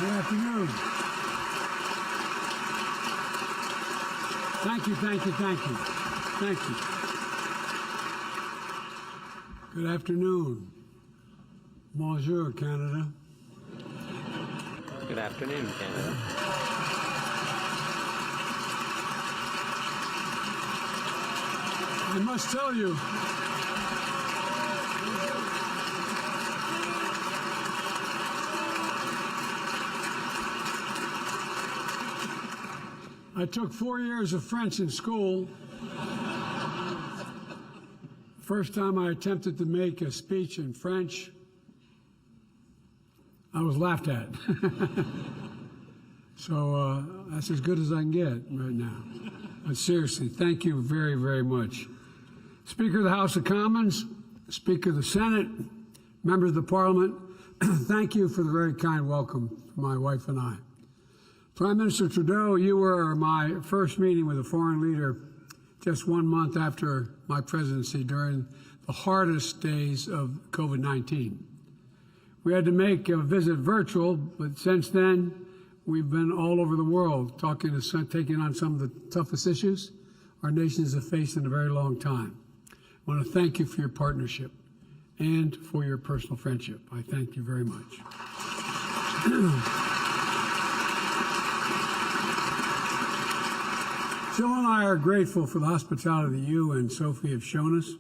Good afternoon. Thank you, thank you, thank you. Thank you. Good afternoon. Bonjour, Canada. Good afternoon, Canada. I must tell you, I took 4 years of French in school. First time I attempted to make a speech in French, I was laughed at. So that's as good as I can get right now. But seriously, thank you very, very much. Speaker of the House of Commons, Speaker of the Senate, members of the Parliament, thank you for the very kind welcome for my wife and I. Prime Minister Trudeau, you were my first meeting with a foreign leader just 1 month after my presidency during the hardest days of COVID-19. We had to make a visit virtual, but since then, we've been all over the world taking on some of the toughest issues our nations have faced in a very long time. I want to thank you for your partnership and for your personal friendship. I thank you very much. Jill and I are grateful for the hospitality that you and Sophie have shown us.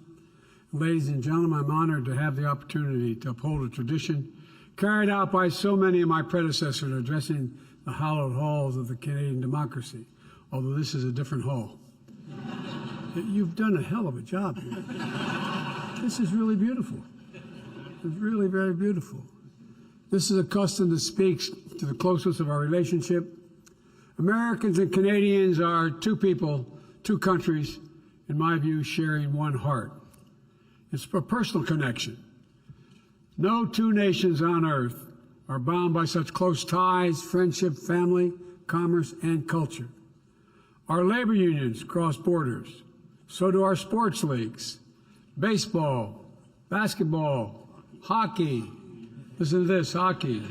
Ladies and gentlemen, I'm honored to have the opportunity to uphold a tradition carried out by so many of my predecessors addressing the hallowed halls of the Canadian democracy, although this is a different hall. You've done a hell of a job here. This is really beautiful. It's really very beautiful. This is a custom that speaks to the closeness of our relationship. Americans and Canadians are two people, two countries, in my view, sharing one heart. It's a personal connection. No two nations on earth are bound by such close ties, friendship, family, commerce, and culture. Our labor unions cross borders. So do our sports leagues. Baseball, basketball, hockey. Listen to this, hockey.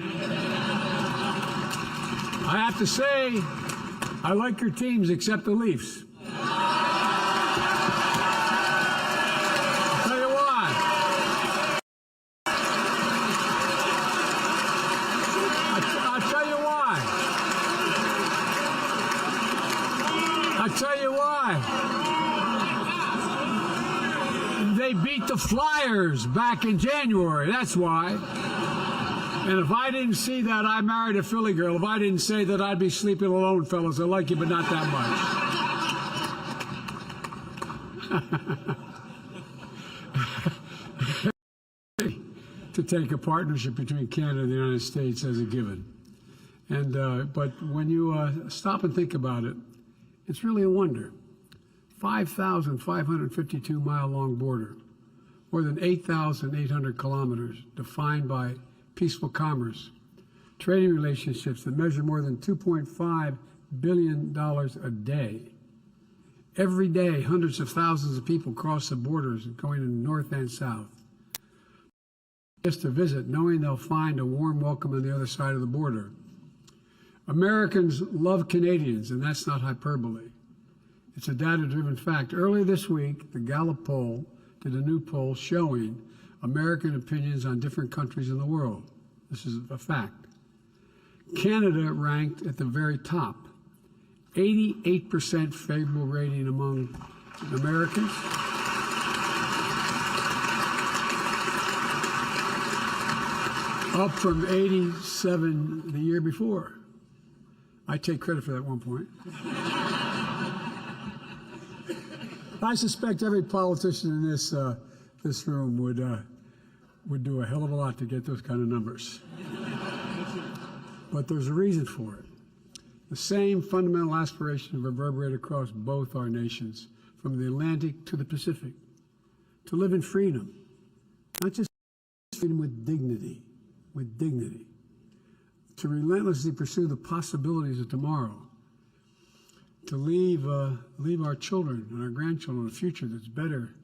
I have to say, I like your teams except the Leafs. I'll tell you why. I'll tell you why. I'll tell you why. They beat the Flyers back in January, that's why. And if I didn't see that, I married a Philly girl. If I didn't say that, I'd be sleeping alone, fellas. I like you, but not that much. To take a partnership between Canada and the United States as a given. And but when you stop and think about it, it's really a wonder. 5,552-mile-long border, more than 8,800 kilometers, defined by peaceful commerce, trading relationships that measure more than $2.5 billion a day. Every day, hundreds of thousands of people cross the borders going in north and south. Just to visit, knowing they'll find a warm welcome on the other side of the border. Americans love Canadians, and that's not hyperbole. It's a data-driven fact. Earlier this week, the Gallup poll did a new poll showing American opinions on different countries in the world. This is a fact. Canada ranked at the very top. 88% favorable rating among Americans. Up from 87 the year before. I take credit for that at one point. I suspect every politician in this room would do a hell of a lot to get those kind of numbers. But there's a reason for it. The same fundamental aspirations reverberate across both our nations, from the Atlantic to the Pacific, to live in freedom, not just freedom with dignity, to relentlessly pursue the possibilities of tomorrow, to leave our children and our grandchildren a future that's better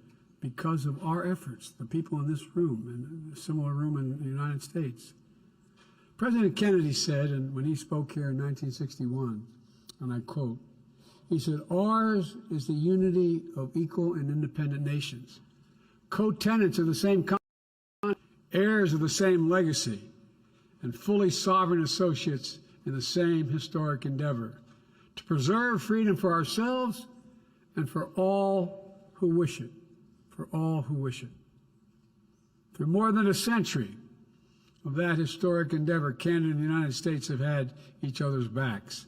because of our efforts, the people in this room and a similar room in the United States. President Kennedy said, and when he spoke here in 1961, and I quote, he said, "Ours is the unity of equal and independent nations, co-tenants of the same continent, heirs of the same legacy, and fully sovereign associates in the same historic endeavor to preserve freedom for ourselves and for all who wish it, for all who wish it." For more than a century of that historic endeavor, Canada and the United States have had each other's backs.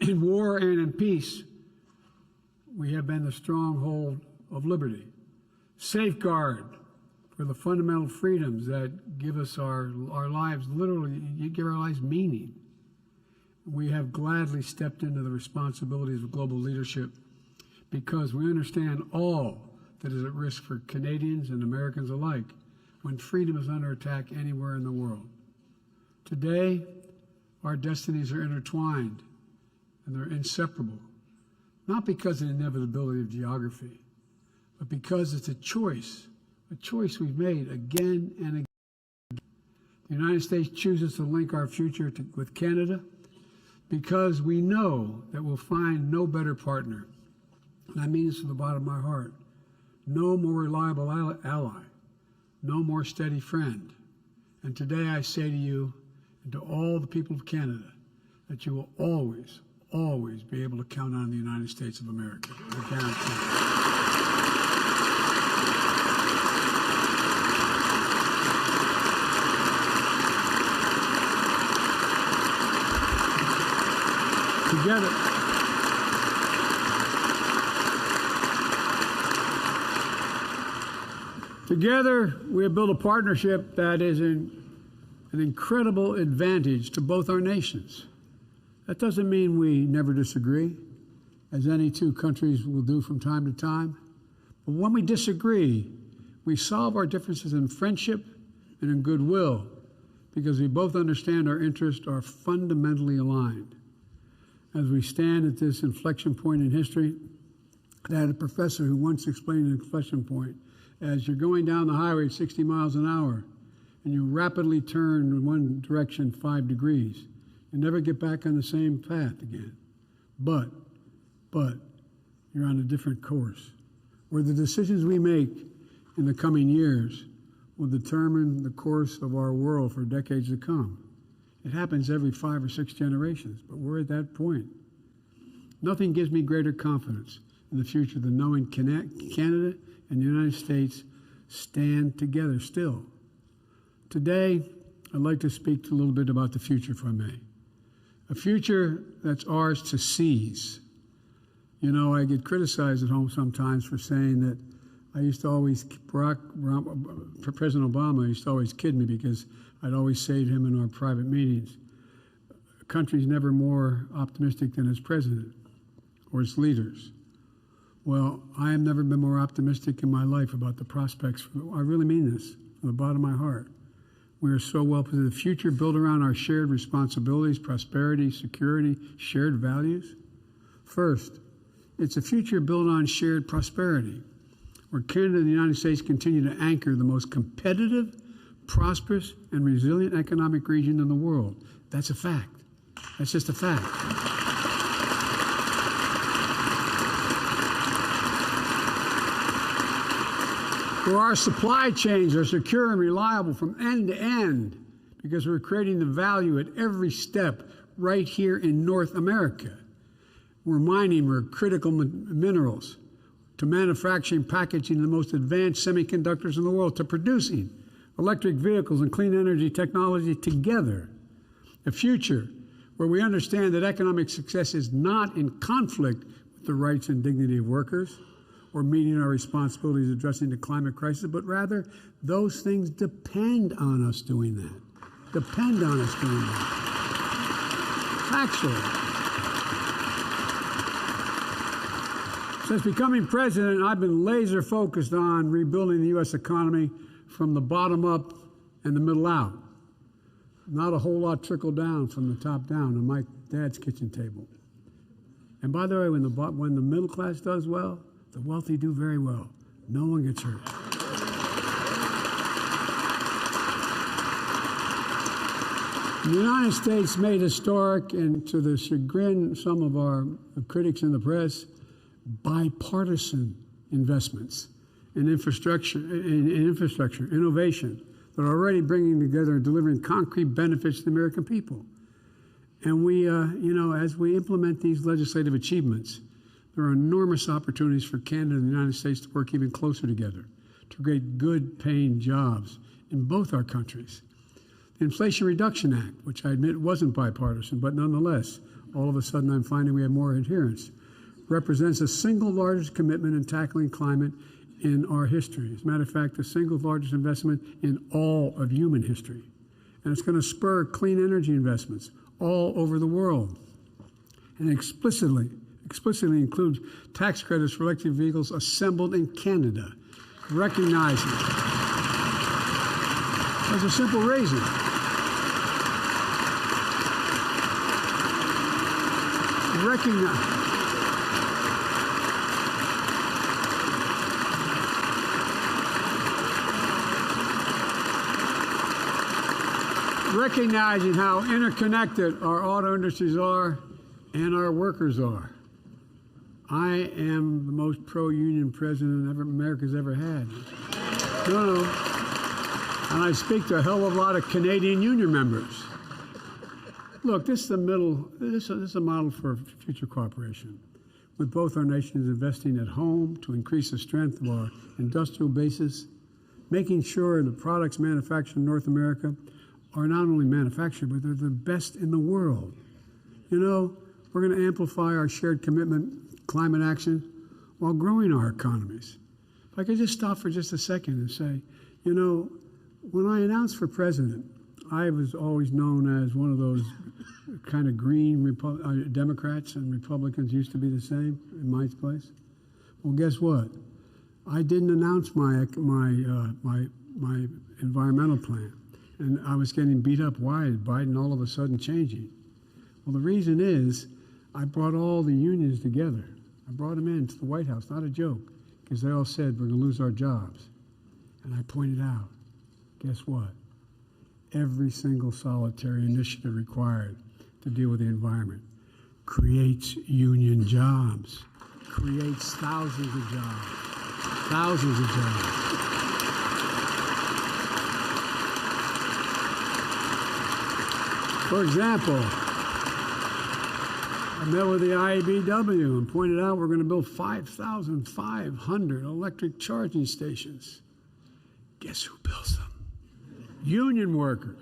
In war and in peace, we have been the stronghold of liberty, safeguard for the fundamental freedoms that give us our lives, literally, you give our lives meaning. We have gladly stepped into the responsibilities of global leadership because we understand all that is at risk for Canadians and Americans alike when freedom is under attack anywhere in the world. Today, our destinies are intertwined and they're inseparable, not because of the inevitability of geography, but because it's a choice we've made again and again. The United States chooses to link our future with Canada because we know that we'll find no better partner, and I mean this from the bottom of my heart, no more reliable ally, no more steady friend. And today I say to you and to all the people of Canada that you will always, always be able to count on the United States of America. I guarantee you. Together, we have built a partnership that is an incredible advantage to both our nations. That doesn't mean we never disagree, as any two countries will do from time to time. But when we disagree, we solve our differences in friendship and in goodwill because we both understand our interests are fundamentally aligned. As we stand at this inflection point in history, I had a professor who once explained an inflection point as you're going down the highway at 60 miles an hour and you rapidly turn in one direction 5 degrees. You never get back on the same path again. But you're on a different course where the decisions we make in the coming years will determine the course of our world for decades to come. It happens every 5 or 6 generations, but we're at that point. Nothing gives me greater confidence in the future than knowing Canada and the United States stand together still. Today, I'd like to speak a little bit about the future, if I may. A future that's ours to seize. You know, I get criticized at home sometimes for saying that I used to always, President Obama used to always kid me because I'd always say to him in our private meetings, a country's never more optimistic than its president or its leaders. Well, I have never been more optimistic in my life about the prospects. I really mean this from the bottom of my heart. We are so well positioned. The future built around our shared responsibilities, prosperity, security, shared values. First, it's a future built on shared prosperity, where Canada and the United States continue to anchor the most competitive, prosperous, and resilient economic region in the world. That's a fact. That's just a fact. Where our supply chains are secure and reliable from end to end because we're creating the value at every step right here in North America. We're mining for critical minerals, to manufacturing, packaging the most advanced semiconductors in the world, to producing electric vehicles and clean energy technology together. A future where we understand that economic success is not in conflict with the rights and dignity of workers or meeting our responsibilities addressing the climate crisis, but rather those things depend on us doing that. Depend on us doing that. Actually, since becoming president, I've been laser focused on rebuilding the U.S. economy from the bottom up and the middle out. Not a whole lot trickled down from the top down on my dad's kitchen table. And by the way, when the middle class does well, the wealthy do very well. No one gets hurt. The United States made historic, and to the chagrin some of our critics in the press, bipartisan investments in infrastructure, innovation that are already bringing together and delivering concrete benefits to the American people. And we, as we implement these legislative achievements, there are enormous opportunities for Canada and the United States to work even closer together to create good paying jobs in both our countries. The Inflation Reduction Act, which I admit wasn't bipartisan, but nonetheless, all of a sudden I'm finding we have more adherence, represents the single largest commitment in tackling climate in our history. As a matter of fact, the single largest investment in all of human history. And it's going to spur clean energy investments all over the world. And explicitly includes tax credits for electric vehicles assembled in Canada, recognizing there's a simple reason. Recognizing how interconnected our auto industries are and our workers are. I am the most pro-union president America's ever had. No. And I speak to a hell of a lot of Canadian union members. Look, this is a model for future cooperation, with both our nations investing at home to increase the strength of our industrial bases, making sure the products manufactured in North America are not only manufactured, but they're the best in the world. You know, we're going to amplify our shared commitment, climate action, while growing our economies. If I could just stop for just a second and say, you know, when I announced for president, I was always known as one of those kind of green Democrats, and Republicans used to be the same in my place. Well, guess what? I didn't announce my environmental plan, and I was getting beat up. Why is Biden all of a sudden changing? Well, the reason is I brought all the unions together. I brought them into the White House, not a joke, because they all said we're going to lose our jobs. And I pointed out, guess what? Every single solitary initiative required to deal with the environment creates union jobs, creates thousands of jobs. For example, I met with the IBEW and pointed out we're going to build 5,500 electric charging stations. Guess who builds them? Union workers.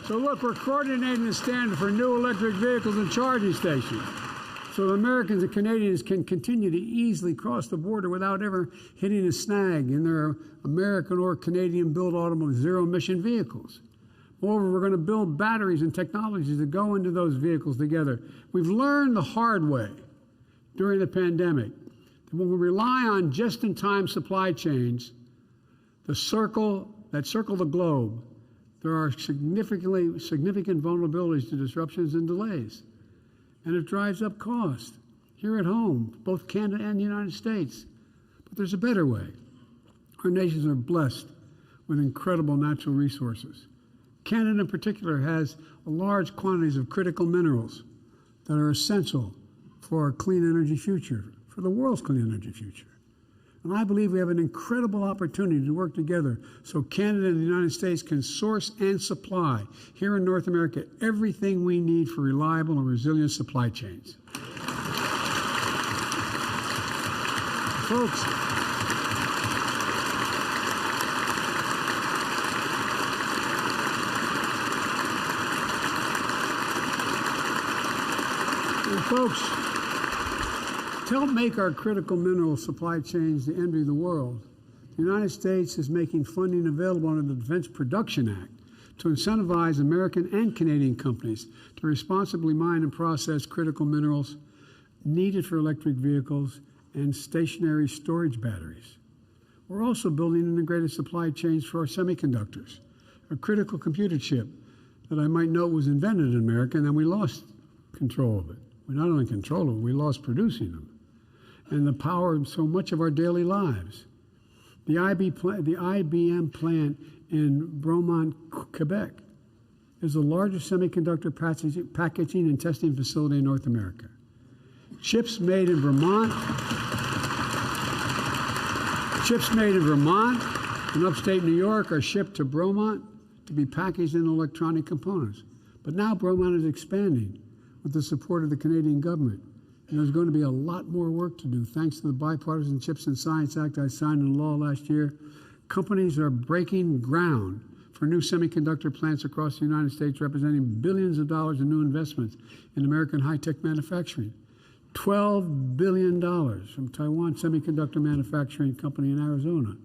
So look, we're coordinating the standard for new electric vehicles and charging stations, so Americans and Canadians can continue to easily cross the border without ever hitting a snag in their American or Canadian-built automotive zero-emission vehicles. Moreover, we're going to build batteries and technologies that go into those vehicles together. We've learned the hard way during the pandemic that when we rely on just-in-time supply chains, that circle the globe, there are significant vulnerabilities to disruptions and delays. And it drives up cost here at home, both Canada and the United States. But there's a better way. Our nations are blessed with incredible natural resources. Canada in particular has large quantities of critical minerals that are essential for our clean energy future, for the world's clean energy future. And I believe we have an incredible opportunity to work together so Canada and the United States can source and supply here in North America everything we need for reliable and resilient supply chains. Folks, to help make our critical mineral supply chains the envy of the world, the United States is making funding available under the Defense Production Act to incentivize American and Canadian companies to responsibly mine and process critical minerals needed for electric vehicles and stationary storage batteries. We're also building integrated supply chains for our semiconductors, a critical computer chip that I might note was invented in America, and then we lost control of it. We not only controlled it, we lost producing them and the power of so much of our daily lives. The IBM plant in Bromont, Quebec, is the largest semiconductor packaging and testing facility in North America. Chips made in Vermont in upstate New York are shipped to Bromont to be packaged in electronic components. But now Bromont is expanding with the support of the Canadian government. And there's going to be a lot more work to do. Thanks to the Bipartisan Chips and Science Act I signed into law last year, companies are breaking ground for new semiconductor plants across the United States, representing billions of dollars in new investments in American high-tech manufacturing. $12 billion from Taiwan Semiconductor Manufacturing Company in Arizona.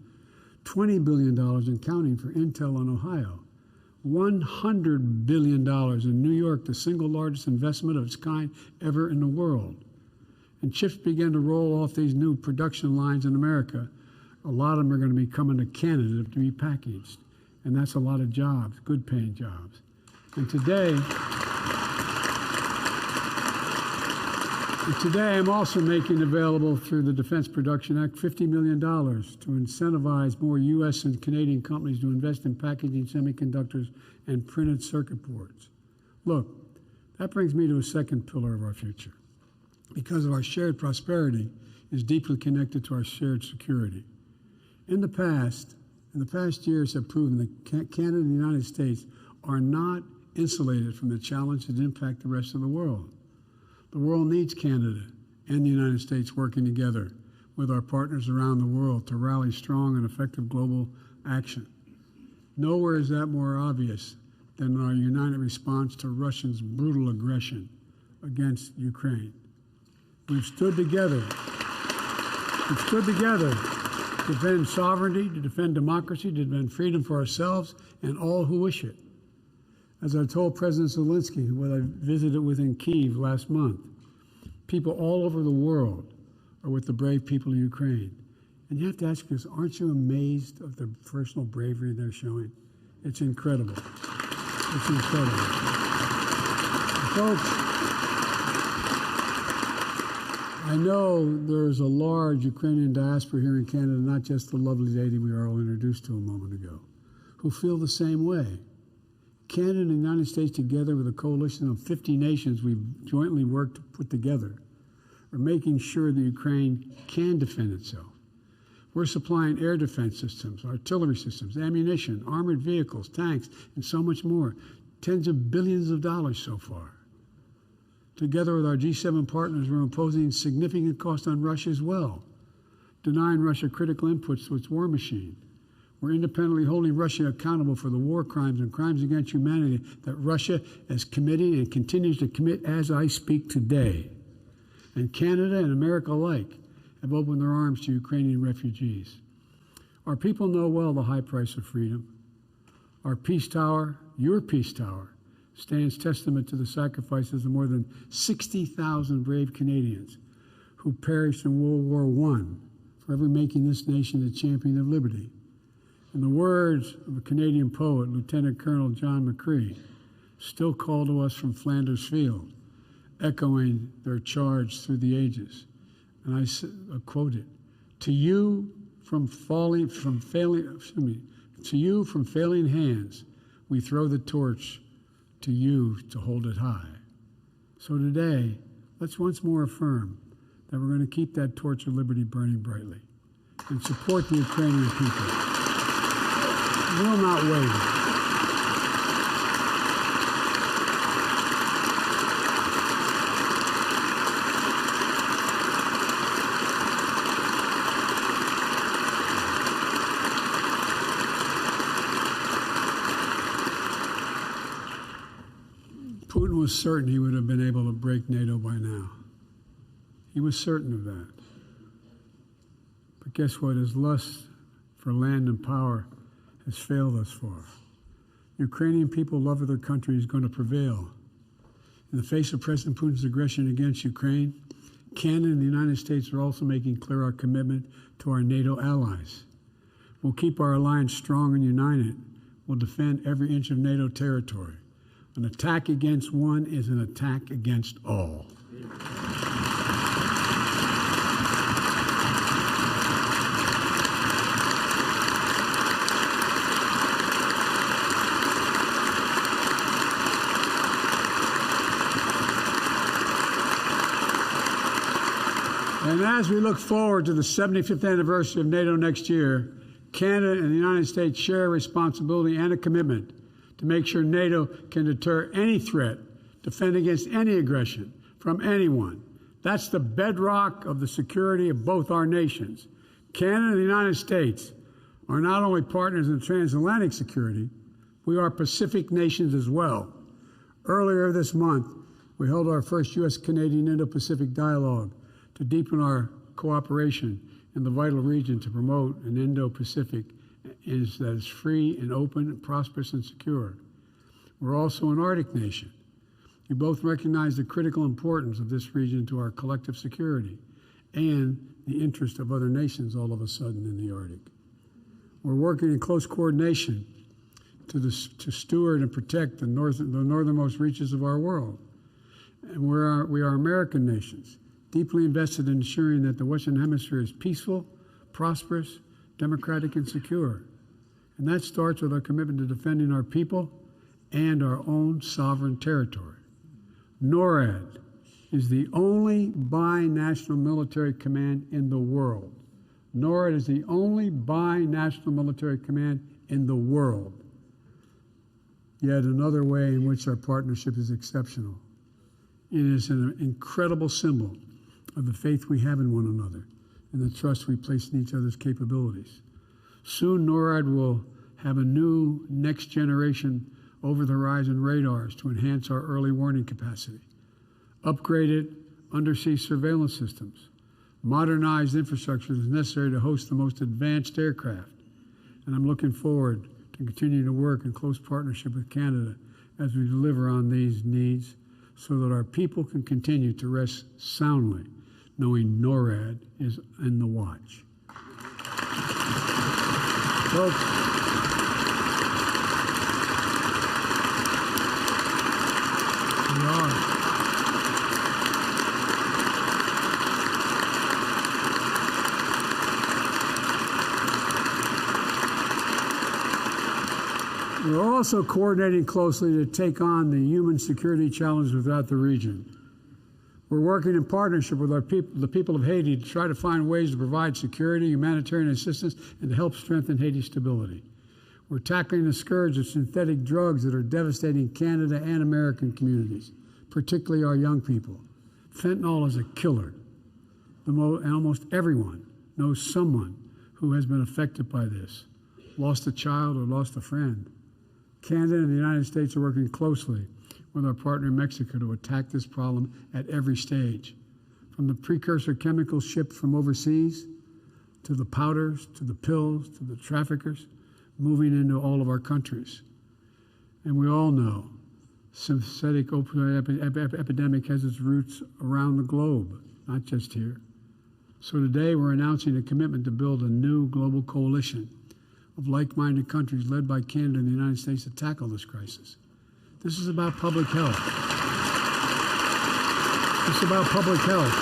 $20 billion in counting for Intel in Ohio. $100 billion in New York, the single largest investment of its kind ever in the world. And chips began to roll off these new production lines in America. A lot of them are going to be coming to Canada to be packaged. And that's a lot of jobs, good paying jobs. And today I'm also making available through the Defense Production Act $50 million to incentivize more U.S. and Canadian companies to invest in packaging semiconductors and printed circuit boards. Look, that brings me to a second pillar of our future. Because of our shared prosperity is deeply connected to our shared security. In the past years have proven that Canada and the United States are not insulated from the challenges that impact the rest of the world. The world needs Canada and the United States working together with our partners around the world to rally strong and effective global action. Nowhere is that more obvious than in our united response to Russia's brutal aggression against Ukraine. We've stood together to defend sovereignty, to defend democracy, to defend freedom for ourselves and all who wish it. As I told President Zelensky, who I visited with in Kyiv last month, people all over the world are with the brave people of Ukraine. And you have to ask yourself, aren't you amazed of the personal bravery they're showing? It's incredible. It's incredible. Folks, I know there's a large Ukrainian diaspora here in Canada, not just the lovely lady we were all introduced to a moment ago, who feel the same way. Canada and the United States, together with a coalition of 50 nations we've jointly worked to put together, are making sure that Ukraine can defend itself. We're supplying air defense systems, artillery systems, ammunition, armored vehicles, tanks, and so much more. Tens of billions of dollars so far. Together with our G7 partners, we're imposing significant cost on Russia as well, denying Russia critical inputs to its war machine. We're independently holding Russia accountable for the war crimes and crimes against humanity that Russia is committing and continues to commit as I speak today. And Canada and America alike have opened their arms to Ukrainian refugees. Our people know well the high price of freedom. Our peace tower, your peace tower, stands testament to the sacrifices of more than 60,000 brave Canadians who perished in World War I, forever making this nation the champion of liberty. In the words of a Canadian poet, Lieutenant Colonel John McCree, still called to us from Flanders Field, echoing their charge through the ages. And I quote it, to you from failing hands, we throw the torch, to you to hold it high. So today, let's once more affirm that we're going to keep that torch of liberty burning brightly and support the Ukrainian people. We will not waver. Putin was certain he would have been able to break NATO by now. He was certain of that. But guess what? His lust for land and power has failed thus far. Ukrainian people love of their country is going to prevail. In the face of President Putin's aggression against Ukraine, Canada and the United States are also making clear our commitment to our NATO allies. We'll keep our alliance strong and united. We'll defend every inch of NATO territory. An attack against one is an attack against all. And as we look forward to the 75th anniversary of NATO next year, Canada and the United States share a responsibility and a commitment to make sure NATO can deter any threat, defend against any aggression from anyone. That's the bedrock of the security of both our nations. Canada and the United States are not only partners in transatlantic security, we are Pacific nations as well. Earlier this month, we held our first U.S.-Canadian Indo-Pacific dialogue to deepen our cooperation in the vital region to promote an Indo-Pacific that is free and open and prosperous and secure. We're also an Arctic nation. We both recognize the critical importance of this region to our collective security and the interest of other nations all of a sudden in the Arctic. We're working in close coordination to steward and protect the northernmost reaches of our world. And we are American nations, deeply invested in ensuring that the Western Hemisphere is peaceful, prosperous, democratic, and secure. And that starts with our commitment to defending our people and our own sovereign territory. NORAD is the only binational military command in the world. NORAD is the only binational military command in the world. Yet another way in which our partnership is exceptional. It is an incredible symbol of the faith we have in one another and the trust we place in each other's capabilities. Soon, NORAD will have a new next-generation over-the-horizon radars to enhance our early warning capacity, upgraded undersea surveillance systems, modernized infrastructure that is necessary to host the most advanced aircraft. And I'm looking forward to continuing to work in close partnership with Canada as we deliver on these needs so that our people can continue to rest soundly, knowing NORAD is in the watch. Folks, we are. We're also coordinating closely to take on the human security challenges throughout the region. We're working in partnership with the people of Haiti to try to find ways to provide security, humanitarian assistance, and to help strengthen Haiti's stability. We're tackling the scourge of synthetic drugs that are devastating Canada and American communities, particularly our young people. Fentanyl is a killer, and almost everyone knows someone who has been affected by this, lost a child or lost a friend. Canada and the United States are working closely with our partner Mexico to attack this problem at every stage, from the precursor chemicals shipped from overseas, to the powders, to the pills, to the traffickers, moving into all of our countries. And we all know synthetic opioid epidemic has its roots around the globe, not just here. So today we're announcing a commitment to build a new global coalition of like-minded countries led by Canada and the United States to tackle this crisis. This is about public health. This is about public health.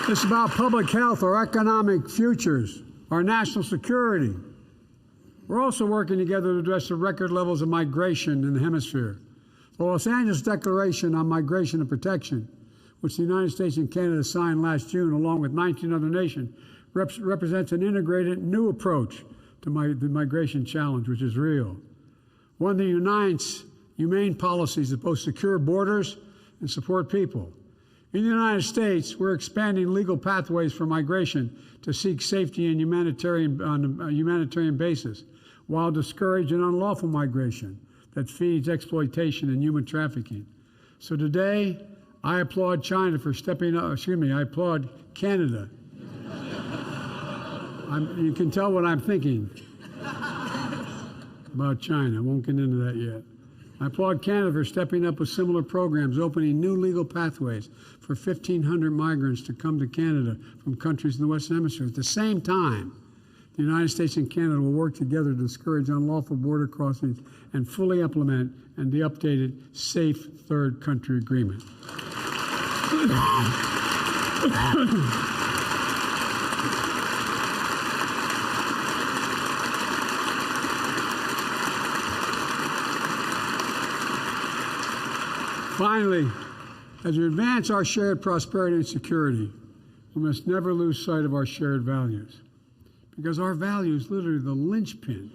This is about public health, our economic futures, our national security. We're also working together to address the record levels of migration in the hemisphere. The Los Angeles Declaration on Migration and Protection, which the United States and Canada signed last June along with 19 other nations, represents an integrated new approach to the migration challenge, which is real. One that unites humane policies that both secure borders and support people. In the United States, we're expanding legal pathways for migration to seek safety on a humanitarian basis, while discouraging unlawful migration that feeds exploitation and human trafficking. So today, I applaud China for stepping up, I applaud Canada. You can tell what I'm thinking about China. I won't get into that yet. I applaud Canada for stepping up with similar programs, opening new legal pathways for 1,500 migrants to come to Canada from countries in the Western Hemisphere. At the same time, the United States and Canada will work together to discourage unlawful border crossings and fully implement the updated Safe Third Country Agreement. Finally, as we advance our shared prosperity and security, we must never lose sight of our shared values, because our values literally the linchpin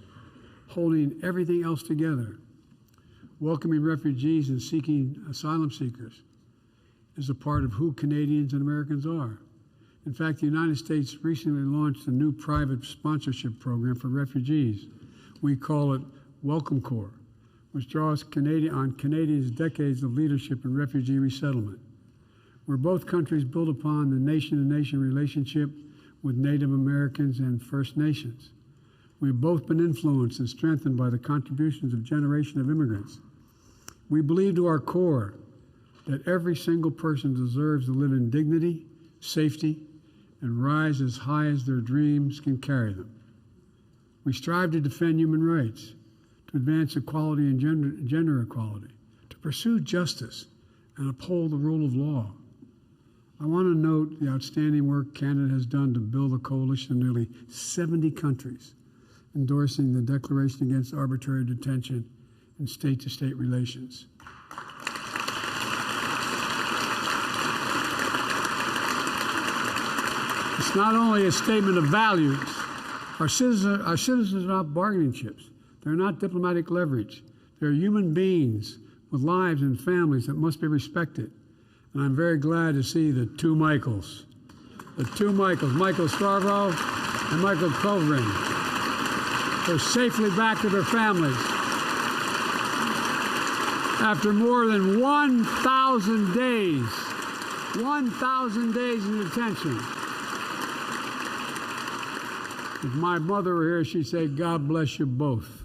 holding everything else together. Welcoming refugees and seeking asylum seekers is a part of who Canadians and Americans are. In fact, the United States recently launched a new private sponsorship program for refugees. We call it Welcome Corps, which draws on Canadians' decades of leadership in refugee resettlement, where both countries build upon the nation-to-nation relationship with Native Americans and First Nations. We've both been influenced and strengthened by the contributions of generations of immigrants. We believe to our core that every single person deserves to live in dignity, safety, and rise as high as their dreams can carry them. We strive to defend human rights, to advance equality and gender equality, to pursue justice, and uphold the rule of law. I want to note the outstanding work Canada has done to build a coalition of nearly 70 countries endorsing the Declaration Against Arbitrary Detention and State-to-State Relations. It's not only a statement of values. Our citizens are not bargaining chips. They're not diplomatic leverage. They're human beings with lives and families that must be respected. And I'm very glad to see the two Michaels, Michael Scarborough and Michael Covering. They're safely back to their families after more than 1,000 days. 1,000 days in detention. If my mother were here, she'd say, God bless you both.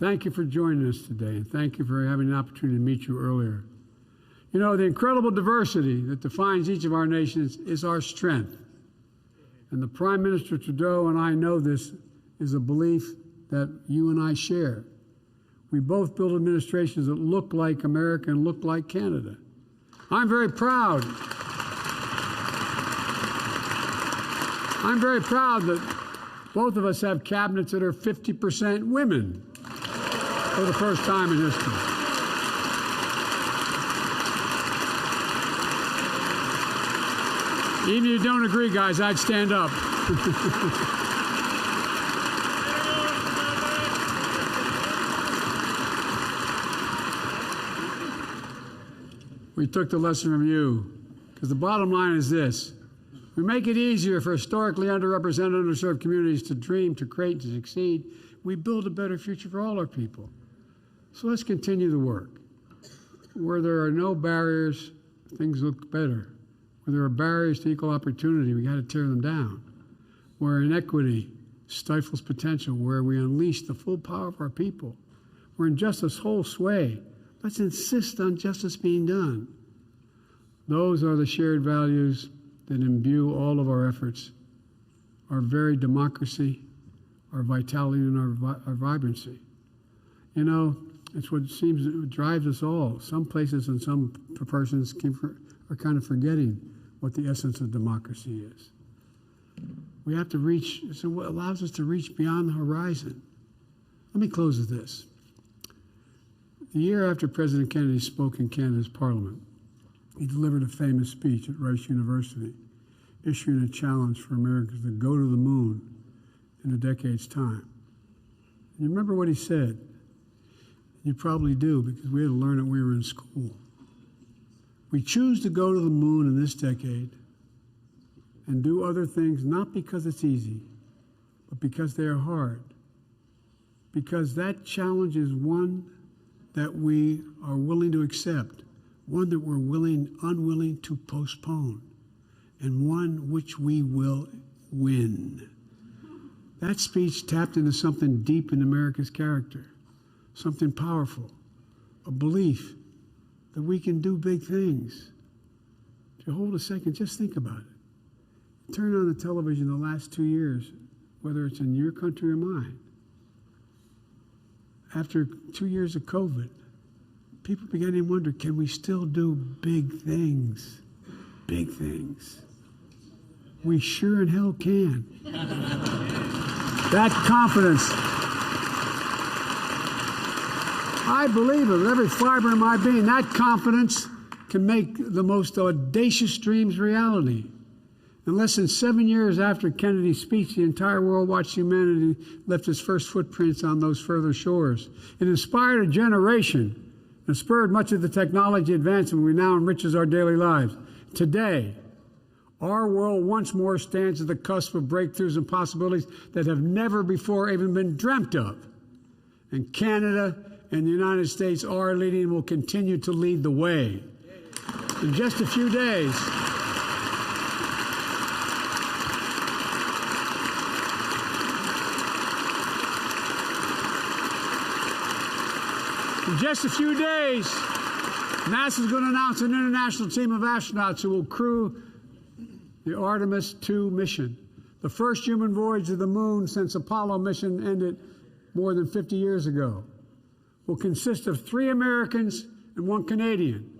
Thank you for joining us today, and thank you for having an opportunity to meet you earlier. You know, the incredible diversity that defines each of our nations is our strength. And the Prime Minister Trudeau and I know this is a belief that you and I share. We both build administrations that look like America and look like Canada. I'm very proud that both of us have cabinets that are 50% women for the first time in history. Even if you don't agree, guys, I'd stand up. We took the lesson from you, because the bottom line is this. We make it easier for historically underrepresented, underserved communities to dream, to create, to succeed. We build a better future for all our people. So let's continue the work. Where there are no barriers, things look better. Where there are barriers to equal opportunity, we got to tear them down. Where inequity stifles potential, where we unleash the full power of our people, where injustice holds sway, let's insist on justice being done. Those are the shared values that imbue all of our efforts, our very democracy, our vitality, and our vibrancy. You know, it's what seems that drives us all. Some places and some persons are kind of forgetting what the essence of democracy is. We have to reach, so what allows us to reach beyond the horizon. Let me close with this. The year after President Kennedy spoke in Canada's Parliament, he delivered a famous speech at Rice University, issuing a challenge for Americans to go to the moon in a decade's time. You remember what he said? You probably do, because we had to learn it when we were in school. We choose to go to the moon in this decade and do other things not because it's easy, but because they are hard. Because that challenge is one that we are willing to accept, one that we're unwilling to postpone, and one which we will win. That speech tapped into something deep in America's character, something powerful, a belief that we can do big things. If you hold a second, just think about it. Turn on the television the last 2 years, whether it's in your country or mine. After 2 years of COVID, people began to wonder, can we still do big things? Big things. We sure in hell can. That confidence I believe it with every fiber of my being. That confidence can make the most audacious dreams reality. In less than 7 years after Kennedy's speech, the entire world watched humanity lift its first footprints on those further shores. It inspired a generation and spurred much of the technology advancement we now enriches our daily lives. Today, our world once more stands at the cusp of breakthroughs and possibilities that have never before even been dreamt of. And Canada and the United States are leading and will continue to lead the way. In just a few days, NASA's going to announce an international team of astronauts who will crew the Artemis II mission, the first human voyage to the moon since Apollo mission ended more than 50 years ago. Will consist of 3 Americans and 1 Canadian.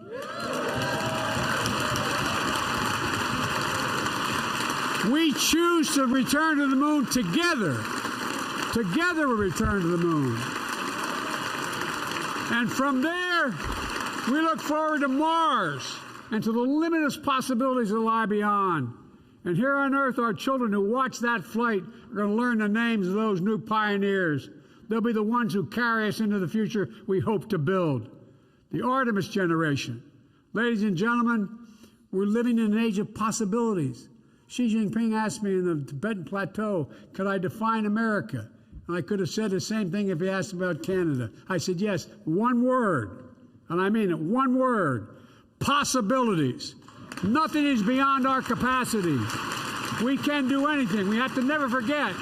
We choose to return to the moon together. Together we return to the moon. And from there, we look forward to Mars and to the limitless possibilities that lie beyond. And here on Earth, our children who watch that flight are going to learn the names of those new pioneers. They'll be the ones who carry us into the future we hope to build. The Artemis generation. Ladies and gentlemen, we're living in an age of possibilities. Xi Jinping asked me in the Tibetan Plateau, could I define America? And I could have said the same thing if he asked about Canada. I said, yes, one word, and I mean it, one word, possibilities. Nothing is beyond our capacity. We can do anything. We have to never forget.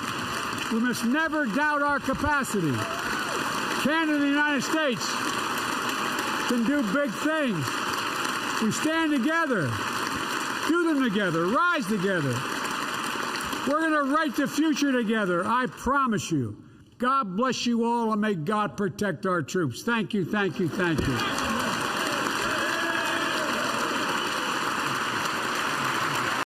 We must never doubt our capacity. Canada and the United States can do big things. We stand together, do them together, rise together. We're going to write the future together, I promise you. God bless you all, and may God protect our troops. Thank you, thank you, thank you.